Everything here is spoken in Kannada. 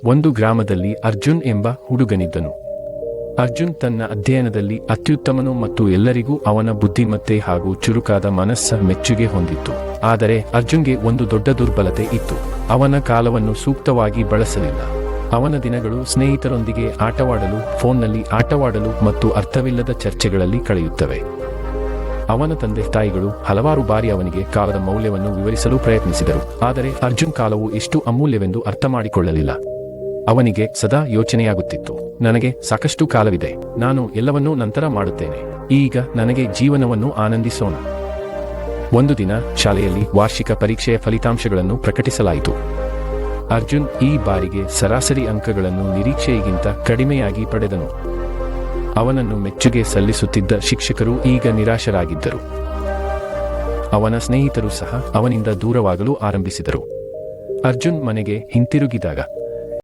ಒಂದು ಗ್ರಾಮದಲ್ಲಿ ಅರ್ಜುನ್ ಎಂಬ ಹುಡುಗನಿದ್ದನು. ಅರ್ಜುನ್ ತನ್ನ ಅಧ್ಯಯನದಲ್ಲಿ ಅತ್ಯುತ್ತಮನು ಮತ್ತು ಎಲ್ಲರಿಗೂ ಅವನ ಬುದ್ಧಿಮತ್ತೆ ಹಾಗೂ ಚುರುಕಾದ ಮನಸ್ಸ ಮೆಚ್ಚುಗೆ ಹೊಂದಿತ್ತು. ಆದರೆ ಅರ್ಜುನ್ಗೆ ಒಂದು ದೊಡ್ಡ ದುರ್ಬಲತೆ ಇತ್ತು. ಅವನ ಕಾಲವನ್ನು ಸೂಕ್ತವಾಗಿ ಬಳಸಲಿಲ್ಲ. ಅವನ ದಿನಗಳು ಸ್ನೇಹಿತರೊಂದಿಗೆ ಆಟವಾಡಲು, ಫೋನ್ನಲ್ಲಿ ಆಟವಾಡಲು ಮತ್ತು ಅರ್ಥವಿಲ್ಲದ ಚರ್ಚೆಗಳಲ್ಲಿ ಕಳೆಯುತ್ತವೆ. ಅವನ ತಂದೆ ತಾಯಿಗಳು ಹಲವಾರು ಬಾರಿ ಅವನಿಗೆ ಕಾಲದ ಮೌಲ್ಯವನ್ನು ವಿವರಿಸಲು ಪ್ರಯತ್ನಿಸಿದರು, ಆದರೆ ಅರ್ಜುನ್ ಕಾಲವು ಎಷ್ಟು ಅಮೂಲ್ಯವೆಂದು ಅರ್ಥ ಮಾಡಿಕೊಳ್ಳಲಿಲ್ಲ. ಅವನಿಗೆ ಸದಾ ಯೋಚನೆಯಾಗುತ್ತಿತ್ತು, ನನಗೆ ಸಾಕಷ್ಟು ಕಾಲವಿದೆ, ನಾನು ಎಲ್ಲವನ್ನೂ ನಂತರ ಮಾಡುತ್ತೇನೆ, ಈಗ ನನಗೆ ಜೀವನವನ್ನು ಆನಂದಿಸೋಣ. ಒಂದು ದಿನ ಶಾಲೆಯಲ್ಲಿ ವಾರ್ಷಿಕ ಪರೀಕ್ಷೆಯ ಫಲಿತಾಂಶಗಳನ್ನು ಪ್ರಕಟಿಸಲಾಯಿತು. ಅರ್ಜುನ್ ಈ ಬಾರಿಗೆ ಸರಾಸರಿ ಅಂಕಗಳನ್ನು ನಿರೀಕ್ಷೆಗಿಂತ ಕಡಿಮೆಯಾಗಿ ಪಡೆದನು. ಅವನನ್ನು ಮೆಚ್ಚುಗೆ ಸಲ್ಲಿಸುತ್ತಿದ್ದ ಶಿಕ್ಷಕರು ಈಗ ನಿರಾಶರಾಗಿದ್ದರು. ಅವನ ಸ್ನೇಹಿತರು ಸಹ ಅವನಿಂದ ದೂರವಾಗಲು ಆರಂಭಿಸಿದರು. ಅರ್ಜುನ್ ಮನೆಗೆ ಹಿಂತಿರುಗಿದಾಗ